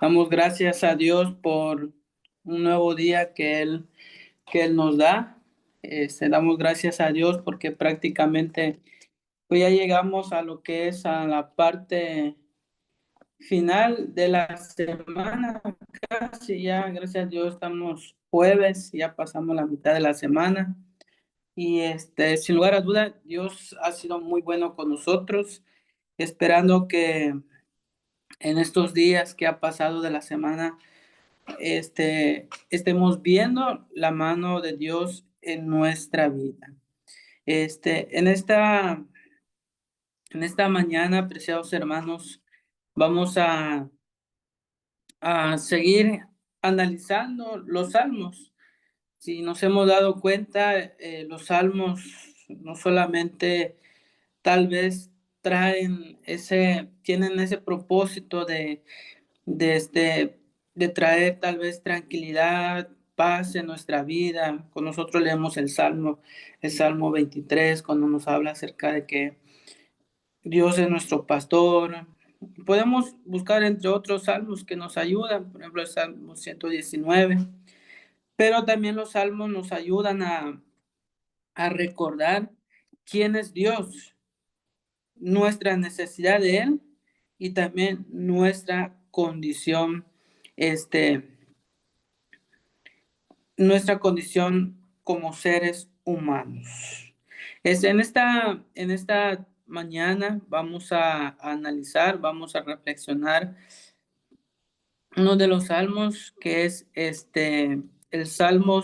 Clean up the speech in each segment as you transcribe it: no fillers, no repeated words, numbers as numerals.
Damos gracias a Dios por un nuevo día que Él nos da. Damos gracias a Dios porque prácticamente pues ya llegamos a lo que es a la parte final de la semana. Casi ya, gracias a Dios, estamos jueves, ya pasamos la mitad de la semana. Y sin lugar a duda, Dios ha sido muy bueno con nosotros, esperando que en estos días que ha pasado de la semana, estemos viendo la mano de Dios en nuestra vida. Este, en esta, en esta mañana, preciados hermanos, vamos a seguir analizando los salmos. Si nos hemos dado cuenta, los salmos no solamente tal vez tienen ese propósito de, este, de traer tal vez tranquilidad, paz en nuestra vida. Con nosotros leemos el Salmo 23, cuando nos habla acerca de que Dios es nuestro pastor. Podemos buscar entre otros salmos que nos ayudan, por ejemplo el Salmo 119, pero también los salmos nos ayudan a recordar quién es Dios, nuestra necesidad de Él y también nuestra condición, este, nuestra condición como seres humanos. En esta mañana vamos a analizar, vamos a reflexionar uno de los salmos que es el Salmo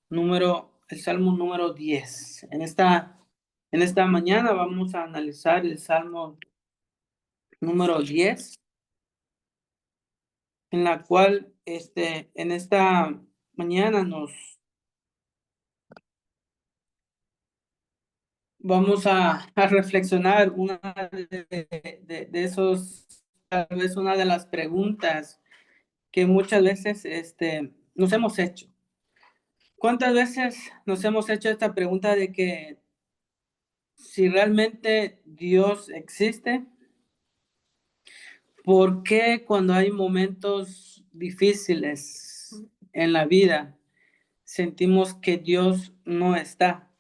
número 10. En esta mañana vamos a analizar el Salmo número 10, en la cual en esta mañana nos vamos a reflexionar tal vez una de las preguntas que muchas veces nos hemos hecho. ¿Cuántas veces nos hemos hecho esta pregunta de que si realmente Dios existe? ¿Por qué cuando hay momentos difíciles en la vida sentimos que Dios no está?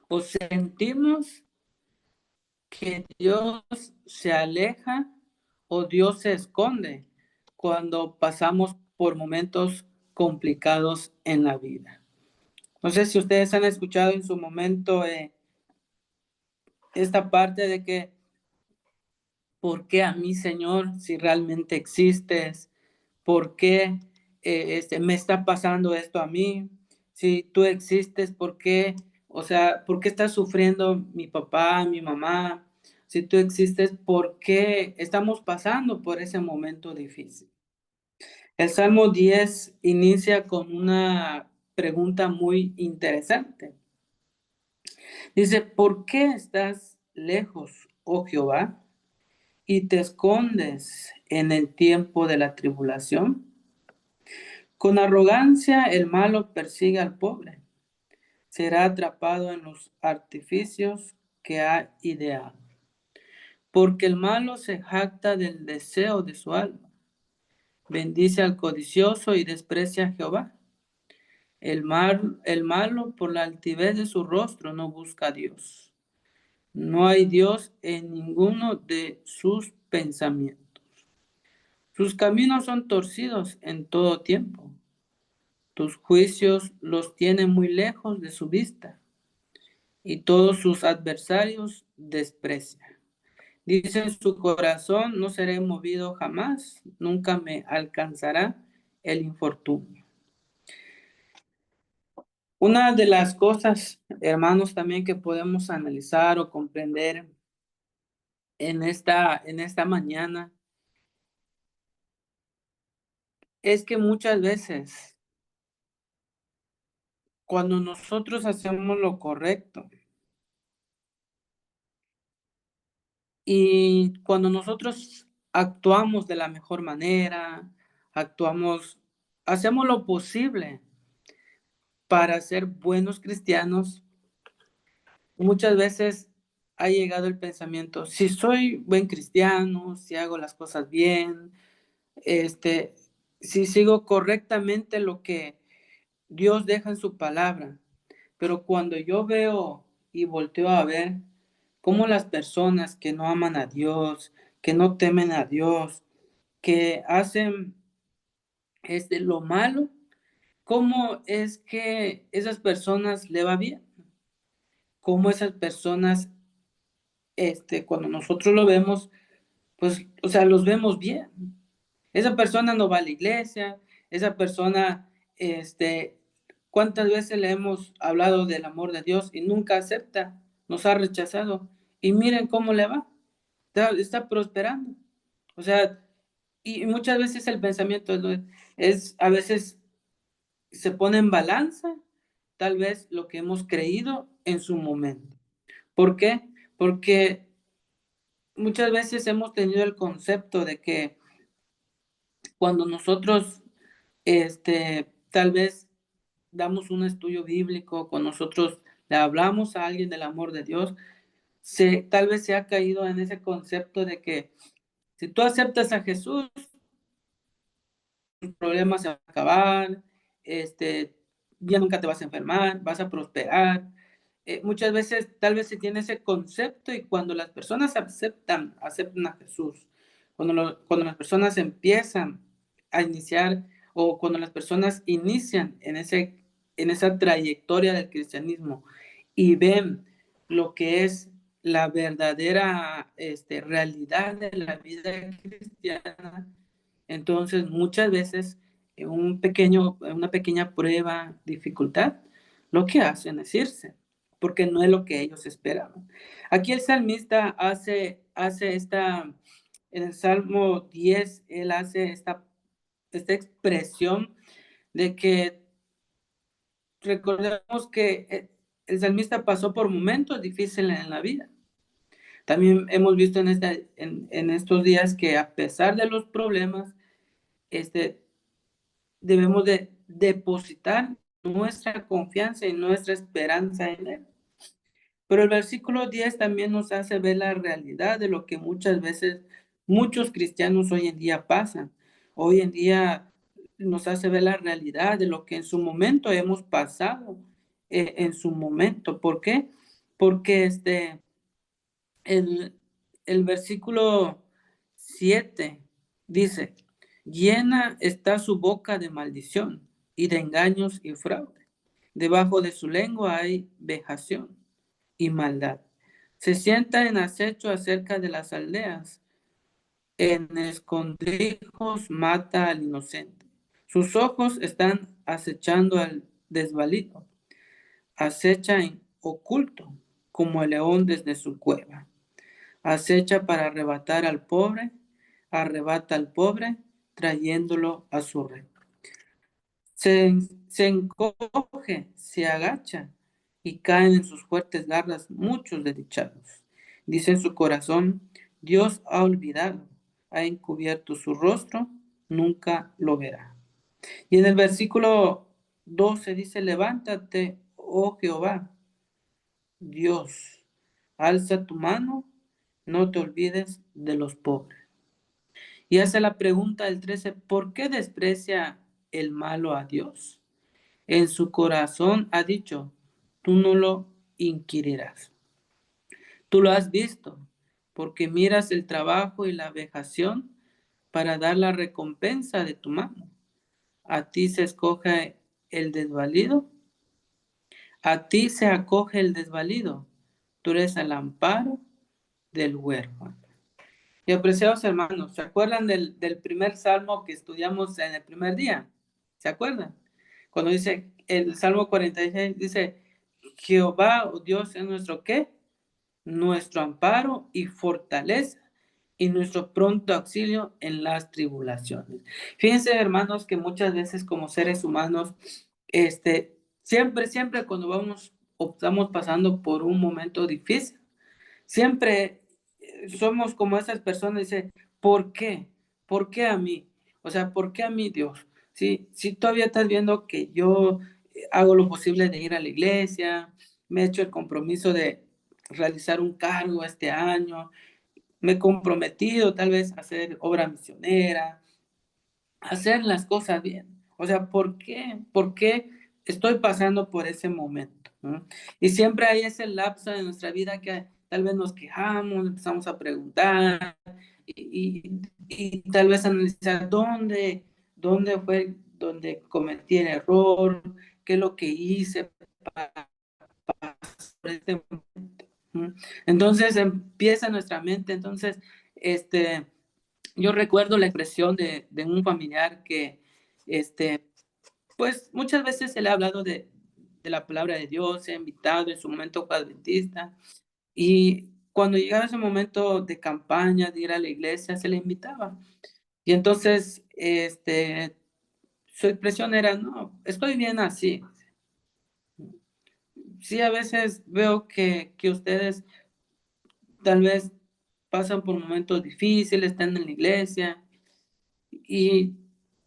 ¿O sentimos que Dios se aleja o Dios se esconde cuando pasamos por momentos complicados en la vida? No sé si ustedes han escuchado en su momento esta parte de que, ¿por qué a mí, Señor, si realmente existes? ¿Por qué me está pasando esto a mí? Si tú existes, ¿por qué? O sea, ¿por qué está sufriendo mi papá, mi mamá? Si tú existes, ¿por qué estamos pasando por ese momento difícil? El Salmo 10 inicia con una pregunta muy interesante. Dice, ¿por qué estás lejos, oh Jehová, y te escondes en el tiempo de la tribulación? Con arrogancia el malo persigue al pobre, será atrapado en los artificios que ha ideado. Porque el malo se jacta del deseo de su alma, bendice al codicioso y desprecia a Jehová. El malo por la altivez de su rostro no busca a Dios. No hay Dios en ninguno de sus pensamientos. Sus caminos son torcidos en todo tiempo. Tus juicios los tiene muy lejos de su vista, y todos sus adversarios desprecia. Dice en su corazón, no seré movido jamás, nunca me alcanzará el infortunio. Una de las cosas, hermanos, también que podemos analizar o comprender en esta mañana es que muchas veces cuando nosotros hacemos lo correcto y cuando nosotros actuamos de la mejor manera, hacemos lo posible para ser buenos cristianos, muchas veces ha llegado el pensamiento, si soy buen cristiano, si hago las cosas bien, este, si sigo correctamente lo que Dios deja en su palabra, pero cuando yo veo y volteo a ver cómo las personas que no aman a Dios, que no temen a Dios, que hacen lo malo, cómo es que esas personas le va bien, cómo esas personas, cuando nosotros lo vemos, pues, o sea, los vemos bien. Esa persona no va a la iglesia, esa persona, ¿cuántas veces le hemos hablado del amor de Dios y nunca acepta? Nos ha rechazado. Y miren cómo le va. Está prosperando. O sea, y muchas veces el pensamiento es, a veces se pone en balanza, tal vez lo que hemos creído en su momento. ¿Por qué? Porque muchas veces hemos tenido el concepto de que cuando nosotros, tal vez damos un estudio bíblico, cuando nosotros le hablamos a alguien del amor de Dios, tal vez se ha caído en ese concepto de que si tú aceptas a Jesús, tus problemas se van a acabar, ya nunca te vas a enfermar, vas a prosperar. Muchas veces tal vez se tiene ese concepto y cuando las personas aceptan a Jesús, cuando las personas empiezan a iniciar o cuando las personas inician en esa trayectoria del cristianismo y ven lo que es la verdadera realidad de la vida cristiana, entonces muchas veces una pequeñña prueba, dificultad, lo que hacen es irse, porque no es lo que ellos esperaban. Aquí el salmista hace en el Salmo 10, él hace esta expresión de que recordemos que el salmista pasó por momentos difíciles en la vida. También hemos visto en estos días que a pesar de los problemas, debemos de depositar nuestra confianza y nuestra esperanza en Él. Pero el versículo 10 también nos hace ver la realidad de lo que muchas veces muchos cristianos hoy en día pasan. Hoy en día nos hace ver la realidad de lo que en su momento hemos pasado, en su momento. ¿Por qué? Porque el, el versículo 7 dice, llena está su boca de maldición y de engaños y fraude. Debajo de su lengua hay vejación y maldad. Se sienta en acecho acerca de las aldeas. En escondrijos mata al inocente. Sus ojos están acechando al desvalido. Acecha en oculto como el león desde su cueva. Acecha para arrebatar al pobre, arrebata al pobre, trayéndolo a su red. Se encoge, se agacha y caen en sus fuertes garras muchos desdichados. Dice en su corazón, Dios ha olvidado, ha encubierto su rostro, nunca lo verá. Y en el versículo 12 dice, levántate, oh Jehová, Dios, alza tu mano, no te olvides de los pobres. Y hace la pregunta del 13, ¿por qué desprecia el malo a Dios? En su corazón ha dicho, tú no lo inquirirás. Tú lo has visto, porque miras el trabajo y la vejación para dar la recompensa de tu mano. A ti se escoge el desvalido, a ti se acoge el desvalido. Tú eres el amparo del huérfano. Y apreciados hermanos, ¿se acuerdan del primer salmo que estudiamos en el primer día? ¿Se acuerdan? Cuando dice el Salmo 46, dice, Jehová, oh Dios, es nuestro ¿qué? Nuestro amparo y fortaleza y nuestro pronto auxilio en las tribulaciones. Fíjense, hermanos, que muchas veces como seres humanos, siempre cuando estamos pasando por un momento difícil, siempre somos como esas personas, dice, ¿por qué? ¿Por qué a mí? O sea, ¿por qué a mí, Dios? Si todavía estás viendo que yo hago lo posible de ir a la iglesia, me he hecho el compromiso realizar un cargo este año, me he comprometido tal vez a hacer obra misionera, hacer las cosas bien. O sea, ¿por qué? ¿Por qué estoy pasando por ese momento? ¿No? Y siempre hay ese lapso en nuestra vida que tal vez nos quejamos, empezamos a preguntar y tal vez analizar dónde fue donde cometí el error, qué es lo que hice para pasar por este momento. ¿No? Entonces empieza nuestra mente, entonces, yo recuerdo la expresión de un familiar que, pues muchas veces se le ha hablado de la palabra de Dios, se ha invitado en su momento fue adventista, y cuando llegaba ese momento de campaña, de ir a la iglesia, se le invitaba. Y entonces, su expresión era, no, estoy bien así. Sí, a veces veo que ustedes tal vez pasan por momentos difíciles, están en la iglesia, y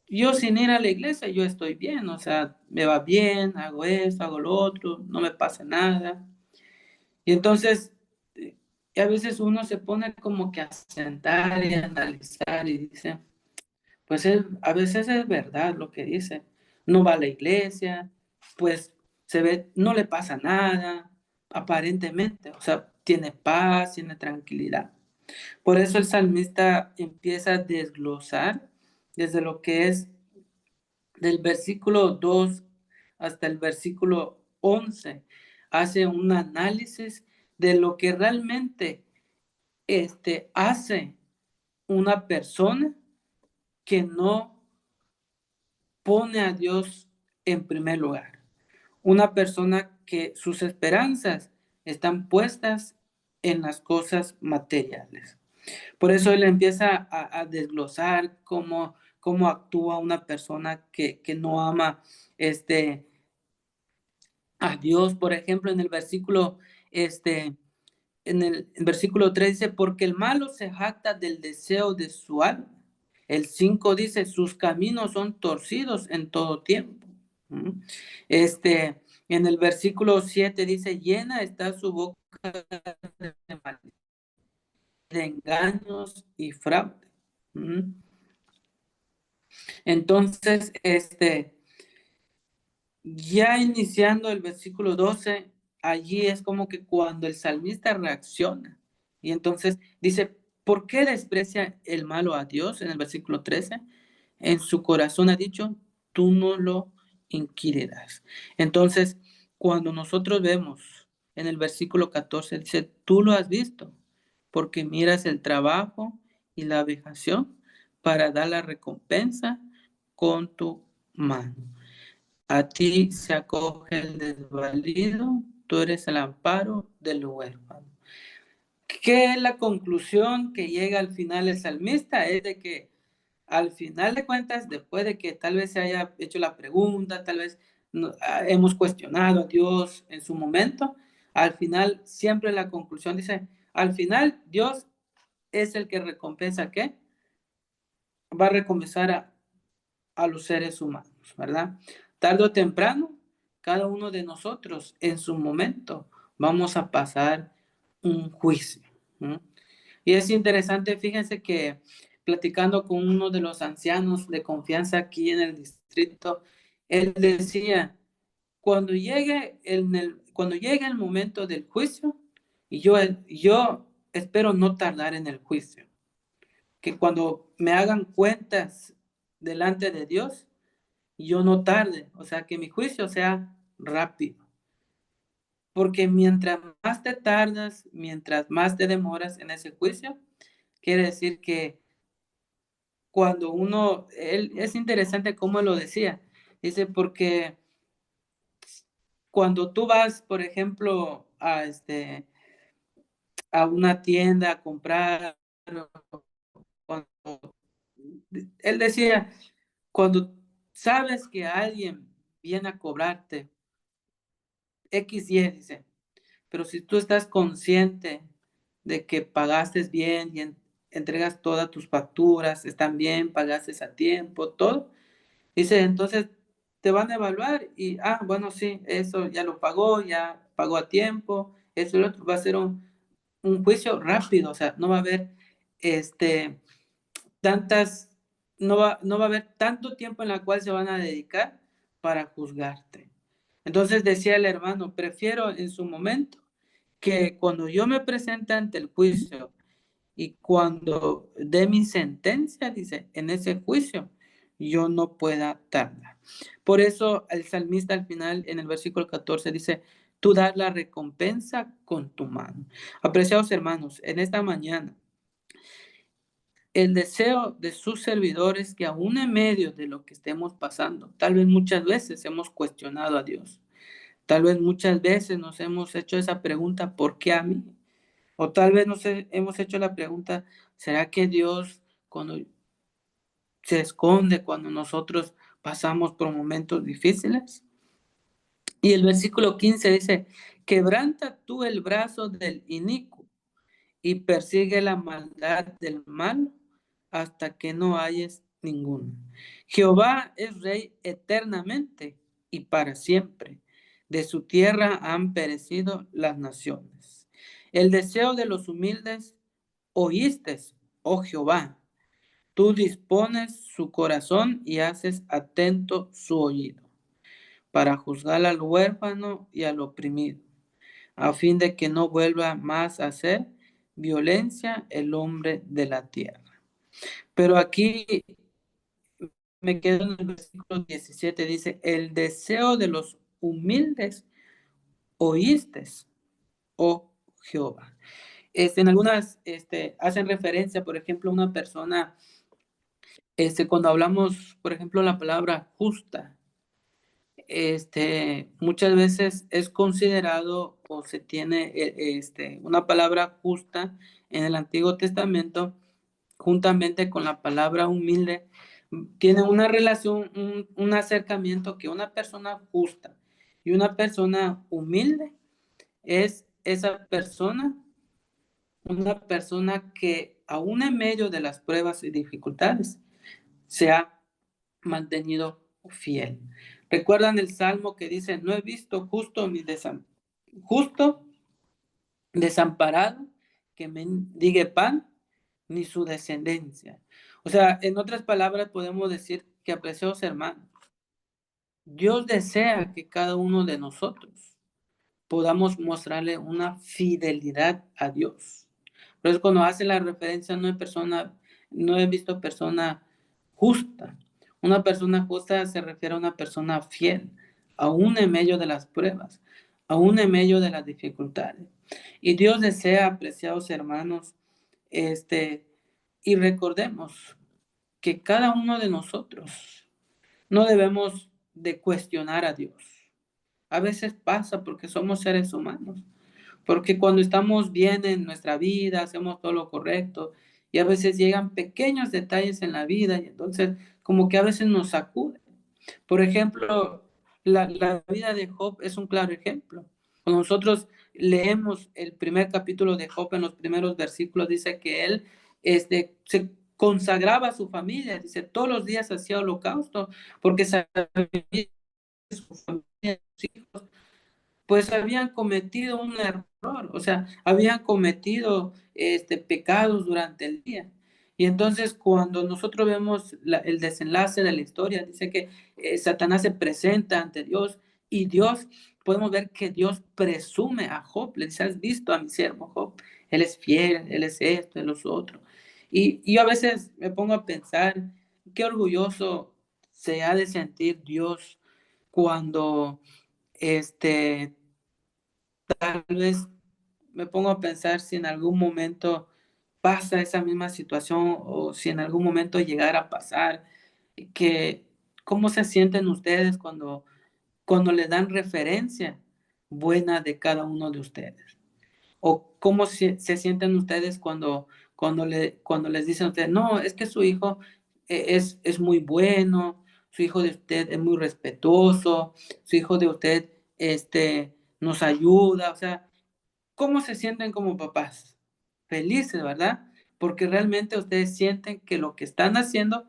yo sin ir a la iglesia, yo estoy bien, o sea, me va bien, hago esto, hago lo otro, no me pasa nada. Y entonces, y a veces uno se pone como que a sentar y a analizar y dice, pues a veces es verdad lo que dice. No va a la iglesia, pues se ve, no le pasa nada, aparentemente, o sea, tiene paz, tiene tranquilidad. Por eso el salmista empieza a desglosar desde lo que es del versículo 2 hasta el versículo 11. Hace un análisis de lo que realmente hace una persona que no pone a Dios en primer lugar. Una persona que sus esperanzas están puestas en las cosas materiales. Por eso él empieza a desglosar cómo actúa una persona que no ama a Dios. Por ejemplo, en el versículo 3 dice, porque el malo se jacta del deseo de su alma. El 5 dice, sus caminos son torcidos en todo tiempo. ¿Mm? En el versículo 7 dice, llena está su boca de maldad, de engaños y fraude. ¿Mm? Entonces, ya iniciando el versículo 12, allí es como que cuando el salmista reacciona. Y entonces dice, ¿por qué desprecia el malo a Dios? En el versículo 13, en su corazón ha dicho, tú no lo inquirirás. Entonces, cuando nosotros vemos en el versículo 14, dice, tú lo has visto, porque miras el trabajo y la vejación para dar la recompensa con tu mano. A ti se acoge el desvalido, tú eres el amparo del huérfano. ¿Qué es la conclusión que llega al final el salmista? Es de que al final de cuentas, después de que tal vez se haya hecho la pregunta, tal vez hemos cuestionado a Dios en su momento, al final siempre la conclusión dice, al final Dios es el que recompensa, ¿qué? Va a recompensar a los seres humanos, ¿verdad? Tarde o temprano, cada uno de nosotros en su momento vamos a pasar un juicio. ¿No? Y es interesante, fíjense que platicando con uno de los ancianos de confianza aquí en el distrito, él decía, cuando llegue el momento del juicio, y yo espero no tardar en el juicio, que cuando me hagan cuentas delante de Dios, yo no tarde, o sea, que mi juicio sea rápido. Porque mientras más te tardas, mientras más te demoras en ese juicio, quiere decir que cuando es interesante cómo lo decía, dice, porque cuando tú vas, por ejemplo, a una tienda a comprar, cuando- él decía, cuando sabes que alguien viene a cobrarte X, Y, dice, pero si tú estás consciente de que pagaste bien y entregas todas tus facturas, están bien, pagaste a tiempo, todo, dice, entonces te van a evaluar y, bueno, sí, eso ya lo pagó, ya pagó a tiempo, esto y lo otro. Va a ser un juicio rápido, o sea, no va a haber tantas, no va a haber tanto tiempo en la cual se van a dedicar para juzgarte. Entonces decía el hermano, prefiero en su momento que cuando yo me presente ante el juicio y cuando dé mi sentencia, dice, en ese juicio, yo no pueda tardar. Por eso el salmista al final, en el versículo 14, dice, tú das la recompensa con tu mano. Apreciados hermanos, en esta mañana, el deseo de sus servidores que aún en medio de lo que estemos pasando, tal vez muchas veces hemos cuestionado a Dios, tal vez muchas veces nos hemos hecho esa pregunta, ¿por qué a mí? O tal vez hemos hecho la pregunta, ¿será que Dios cuando se esconde cuando nosotros pasamos por momentos difíciles? Y el versículo 15 dice, quebranta tú el brazo del inicuo y persigue la maldad del mal hasta que no hayes ninguno. Jehová es rey eternamente y para siempre. De su tierra han perecido las naciones. El deseo de los humildes oíste, oh Jehová. Tú dispones su corazón y haces atento su oído para juzgar al huérfano y al oprimido, a fin de que no vuelva más a hacer violencia el hombre de la tierra. Pero aquí me quedo en el versículo 17, dice, el deseo de los humildes oíste, oh Jehová. En algunas hacen referencia, por ejemplo, a una persona, cuando hablamos, por ejemplo, la palabra justa, muchas veces es considerado o se tiene una palabra justa en el Antiguo Testamento juntamente con la palabra humilde, tiene una relación, un acercamiento que una persona justa y una persona humilde es esa persona, una persona que aún en medio de las pruebas y dificultades se ha mantenido fiel. ¿Recuerdan el salmo que dice, no he visto justo desamparado que mendigue pan, ni su descendencia? O sea, en otras palabras podemos decir que, apreciados hermanos, Dios desea que cada uno de nosotros podamos mostrarle una fidelidad a Dios. Por eso cuando hace la referencia no he visto persona justa. Una persona justa se refiere a una persona fiel, aún en medio de las pruebas, aún en medio de las dificultades. Y Dios desea, apreciados hermanos, y recordemos que cada uno de nosotros no debemos de cuestionar a Dios. A veces pasa porque somos seres humanos, porque cuando estamos bien en nuestra vida, hacemos todo lo correcto y a veces llegan pequeños detalles en la vida y entonces como que a veces nos sacude. Por ejemplo, la vida de Job es un claro ejemplo. Cuando nosotros leemos el primer capítulo de Job, en los primeros versículos, dice que él se consagraba a su familia, dice, todos los días hacía holocausto, porque sabía que su familia, sus hijos, pues habían cometido un error, o sea, habían cometido pecados durante el día. Y entonces cuando nosotros vemos el desenlace de la historia, dice que Satanás se presenta ante Dios y Dios, podemos ver que Dios presume a Job, le dice, has visto a mi siervo Job, él es fiel, él es esto, él es otro. Y yo a veces me pongo a pensar, qué orgulloso se ha de sentir Dios cuando tal vez me pongo a pensar si en algún momento pasa esa misma situación o si en algún momento llegara a pasar, que cómo se sienten ustedes cuando les dan referencia buena de cada uno de ustedes. O cómo se sienten ustedes cuando les dicen a ustedes, no, es que su hijo es muy bueno, su hijo de usted es muy respetuoso, su hijo de usted nos ayuda, o sea, ¿cómo se sienten como papás? Felices, ¿verdad? Porque realmente ustedes sienten que lo que están haciendo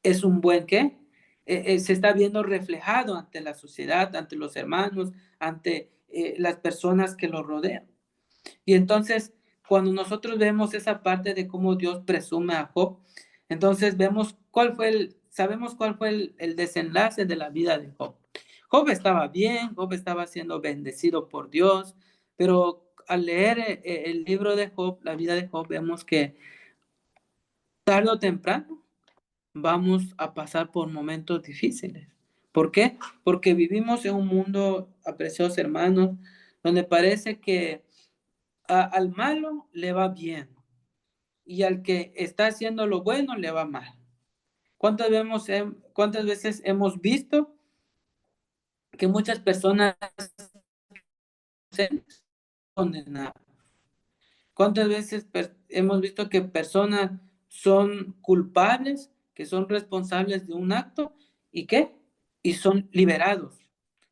es un buen qué. Se está viendo reflejado ante la sociedad, ante los hermanos, ante las personas que lo rodean. Y entonces, cuando nosotros vemos esa parte de cómo Dios presume a Job, entonces sabemos cuál fue el desenlace de la vida de Job. Job estaba bien, Job estaba siendo bendecido por Dios, pero al leer el libro de Job, la vida de Job, vemos que tarde o temprano vamos a pasar por momentos difíciles. ¿Por qué? Porque vivimos en un mundo, apreciados hermanos, donde parece que al malo le va bien y al que está haciendo lo bueno le va mal. ¿Cuántas veces hemos visto que muchas personas se condenan? ¿Cuántas veces hemos visto que personas son culpables, que son responsables de un acto y qué? Y son liberados.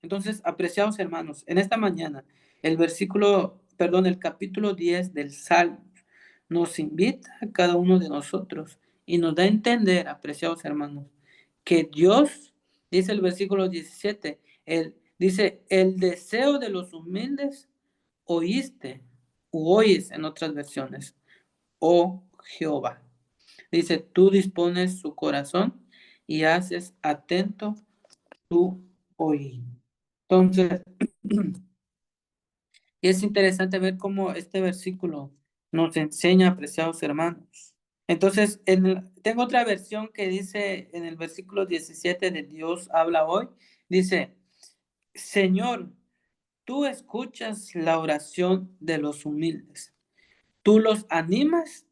Entonces, apreciados hermanos, en esta mañana, el capítulo 10 del Salmo nos invita a cada uno de nosotros y nos da a entender, apreciados hermanos, que Dios, dice el versículo 17, dice, el deseo de los humildes oíste, u oyes en otras versiones, oh Jehová. Dice, tú dispones su corazón y haces atento tu oído. Entonces, es interesante ver cómo este versículo nos enseña, apreciados hermanos. Entonces, tengo otra versión que dice en el versículo 17 de Dios habla hoy, dice, Señor, tú escuchas la oración de los humildes, tú los animas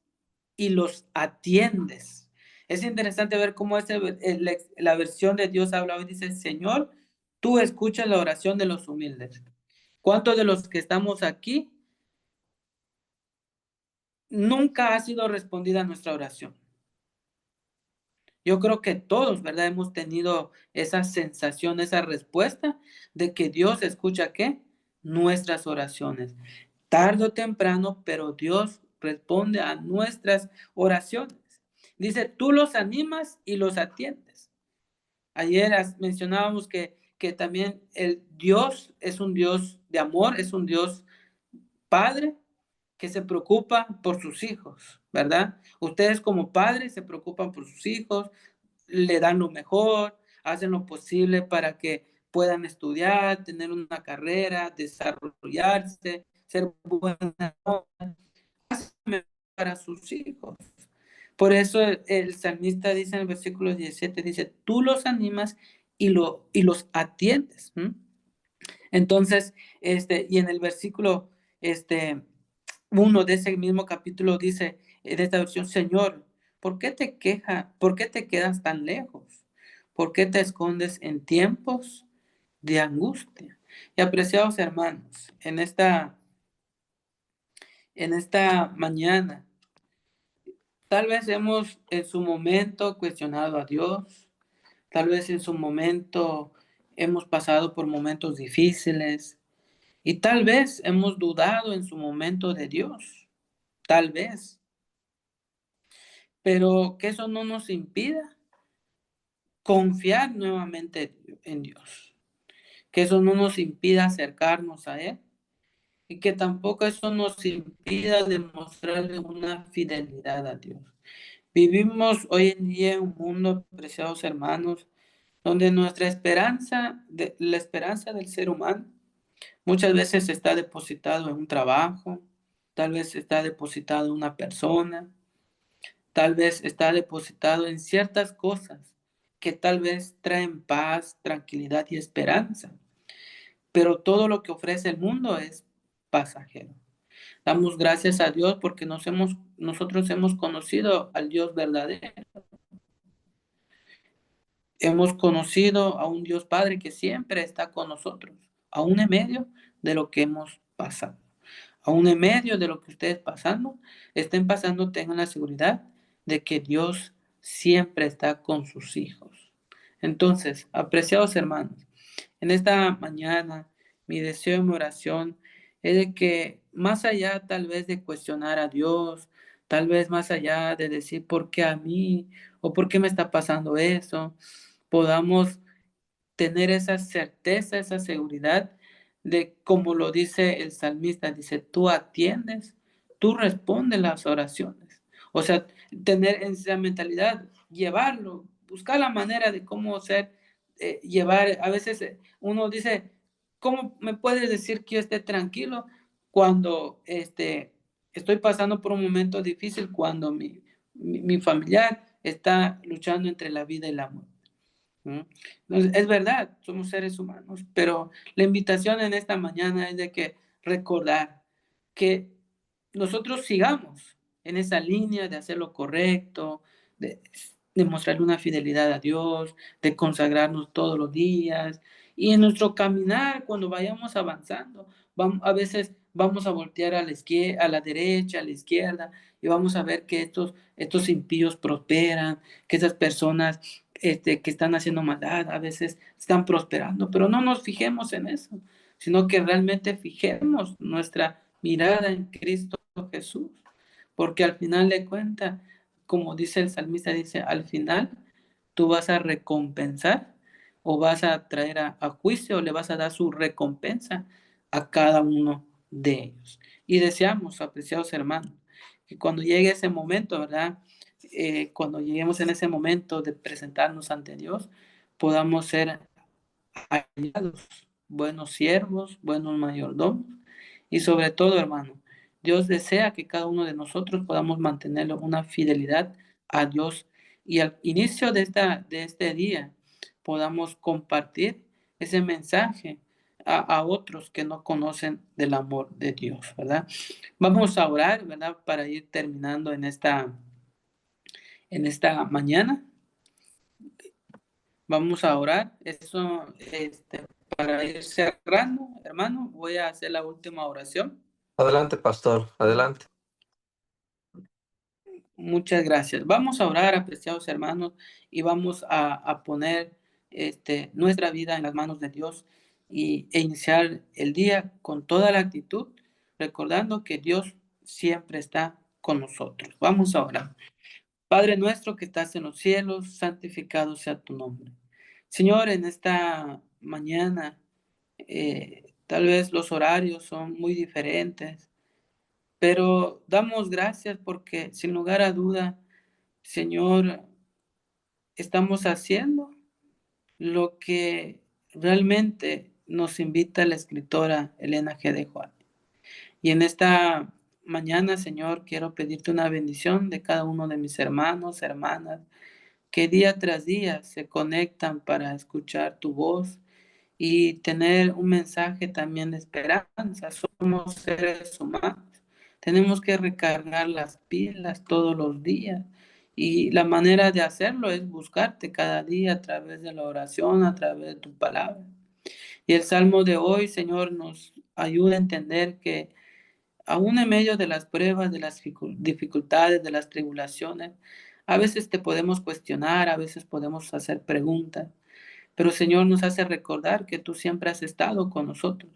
y los atiendes. Es interesante ver cómo la versión de Dios habla hoy, dice, Señor, tú escuchas la oración de los humildes. ¿Cuántos de los que estamos aquí nunca ha sido respondida nuestra oración? Yo creo que todos, ¿verdad? Hemos tenido esa sensación, esa respuesta de que Dios escucha ¿qué? Nuestras oraciones. Tarde o temprano, pero Dios responde a nuestras oraciones. Dice, tú los animas y los atiendes. Ayer mencionábamos que también el Dios es un Dios de amor, es un Dios Padre que se preocupa por sus hijos, ¿verdad? Ustedes como padres se preocupan por sus hijos, le dan lo mejor, hacen lo posible para que puedan estudiar, tener una carrera, desarrollarse, ser buena para sus hijos. Por eso el salmista dice en el versículo 17, dice, tú los animas y los atiendes. Entonces, y en el versículo 1 de ese mismo capítulo dice, de esta versión, Señor, ¿por qué te quedas tan lejos? ¿Por qué te escondes en tiempos de angustia? Y apreciados hermanos, en esta mañana, tal vez hemos en su momento cuestionado a Dios, tal vez en su momento hemos pasado por momentos difíciles y tal vez hemos dudado en su momento de Dios, tal vez, pero que eso no nos impida confiar nuevamente en Dios, que eso no nos impida acercarnos a Él y que tampoco eso nos impida demostrarle una fidelidad a Dios. Vivimos hoy en día en un mundo, preciados hermanos, donde la esperanza del ser humano, muchas veces está depositado en un trabajo, tal vez está depositado en una persona, tal vez está depositado en ciertas cosas que tal vez traen paz, tranquilidad y esperanza. Pero todo lo que ofrece el mundo es pasajero. Damos gracias a Dios porque nosotros hemos conocido al Dios verdadero. Hemos conocido a un Dios Padre que siempre está con nosotros, aún en medio de lo que hemos pasado. Aún en medio de lo que ustedes estén pasando, tengan la seguridad de que Dios siempre está con sus hijos. Entonces, apreciados hermanos, en esta mañana, mi deseo y mi oración es de que más allá tal vez de cuestionar a Dios, tal vez más allá de decir por qué a mí o por qué me está pasando eso, podamos tener esa certeza, esa seguridad de como lo dice el salmista, dice, tú atiendes, tú respondes las oraciones. O sea, tener esa mentalidad, llevarlo, buscar la manera de cómo ser, llevar, a veces uno dice, ¿cómo me puedes decir que yo esté tranquilo cuando estoy pasando por un momento difícil, cuando mi familiar está luchando entre la vida y la muerte? ¿Mm? Entonces, es verdad, somos seres humanos, pero la invitación en esta mañana es de que recordar que nosotros sigamos en esa línea de hacer lo correcto, de mostrarle una fidelidad a Dios, de consagrarnos todos los días y en nuestro caminar, cuando vayamos avanzando, a veces vamos a voltear a la izquierda, a la derecha, a la izquierda y vamos a ver que estos impíos prosperan, que esas personas que están haciendo maldad, a veces están prosperando, pero no nos fijemos en eso, sino que realmente fijemos nuestra mirada en Cristo Jesús, porque al final de cuentas, como dice el salmista, dice, al final tú vas a recompensar o vas a traer a juicio o le vas a dar su recompensa a cada uno de ellos. Y deseamos, apreciados hermanos, que cuando llegue ese momento, ¿verdad? Cuando lleguemos en ese momento de presentarnos ante Dios, podamos ser hallados, buenos siervos, buenos mayordomos. Y sobre todo, hermano, Dios desea que cada uno de nosotros podamos mantener una fidelidad a Dios y al inicio de este día podamos compartir ese mensaje a otros que no conocen del amor de Dios, ¿verdad? Vamos a orar, ¿verdad? Para ir terminando en esta mañana. Vamos a orar. Eso, para ir cerrando, hermano, voy a hacer la última oración. Adelante, pastor, adelante. Muchas gracias. Vamos a orar, apreciados hermanos, y vamos a poner nuestra vida en las manos de Dios e iniciar el día con toda la actitud, recordando que Dios siempre está con nosotros. Vamos a orar. Padre nuestro que estás en los cielos, santificado sea tu nombre. Señor, en esta mañana, tal vez los horarios son muy diferentes, pero damos gracias porque sin lugar a duda, Señor, estamos haciendo lo que realmente nos invita la escritora Elena G. de Juárez. Y en esta mañana, Señor, quiero pedirte una bendición de cada uno de mis hermanos, hermanas, que día tras día se conectan para escuchar tu voz y tener un mensaje también de esperanza. Somos seres humanos, tenemos que recargar las pilas todos los días y la manera de hacerlo es buscarte cada día a través de la oración, a través de tu palabra. Y el salmo de hoy, Señor, nos ayuda a entender que aún en medio de las pruebas, de las dificultades, de las tribulaciones, a veces te podemos cuestionar, a veces podemos hacer preguntas, pero Señor nos hace recordar que tú siempre has estado con nosotros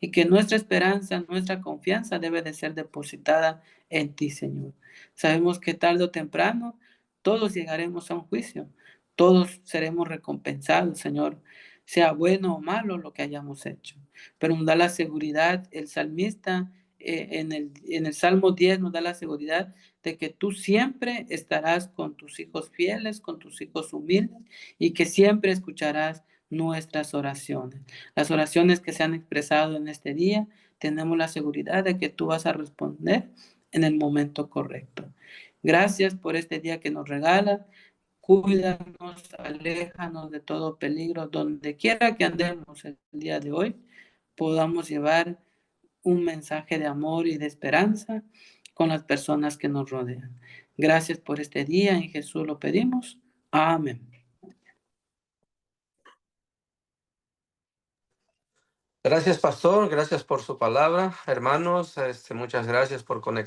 y que nuestra esperanza, nuestra confianza debe de ser depositada en ti, Señor. Sabemos que tarde o temprano todos llegaremos a un juicio, todos seremos recompensados, Señor, sea bueno o malo lo que hayamos hecho. Pero nos da la seguridad, el salmista en el Salmo 10 nos da la seguridad de que tú siempre estarás con tus hijos fieles, con tus hijos humildes y que siempre escucharás nuestras oraciones. Las oraciones que se han expresado en este día, tenemos la seguridad de que tú vas a responder en el momento correcto. Gracias por este día que nos regala. Cuídanos, aléjanos de todo peligro, donde quiera que andemos el día de hoy, podamos llevar un mensaje de amor y de esperanza con las personas que nos rodean. Gracias por este día, en Jesús lo pedimos. Amén. Gracias, pastor, gracias por su palabra. Hermanos, muchas gracias por conectar.